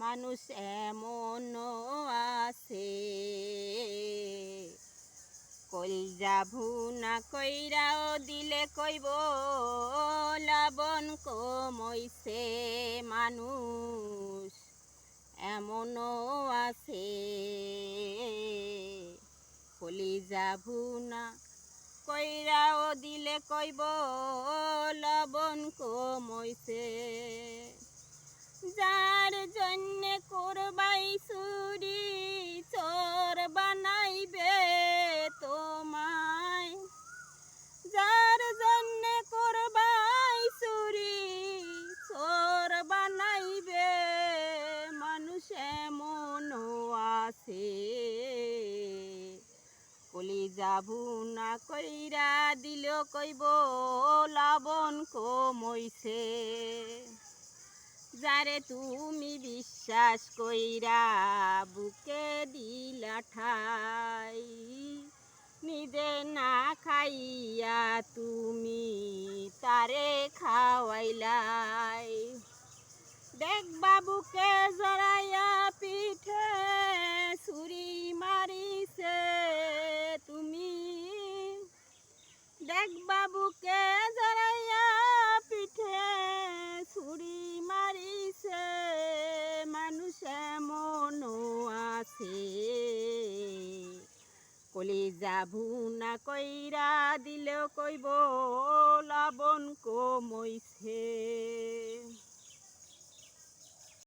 মানুষ এমনও আছে কলজা ভুনা কইরাও দিলে কইব লবণ কমইছে। মানুষ এমনও আছে কলিজা ভুনা কইরাও দিলে কইব লবণ কমইছে। যার জন্যে করবাই চুরি চোর বানাইবে তোমায়, যার জন্যে করবাই চুরি চোর বানাইবে। মানুষ এমনও আছে কলিজা ভুনা কইরা দিলেও কইব লবণ কমইছে। যারে তুমি বিশ্বাস কইরা বুকে দিলা ঠাই, নিজে না খাইয়া তুমি তারে খাওয়াইলাই। দেখবা বুকে জড়াইয়া পিঠে ছুরি মারিছে তুমি, দেখবা বুকে জড়াইয়া পিঠে ছুরি মারিছে। মানুষ এমনও আছে কলিজা ভুনা কইরা দিলেও কইব লবণ কমইছে।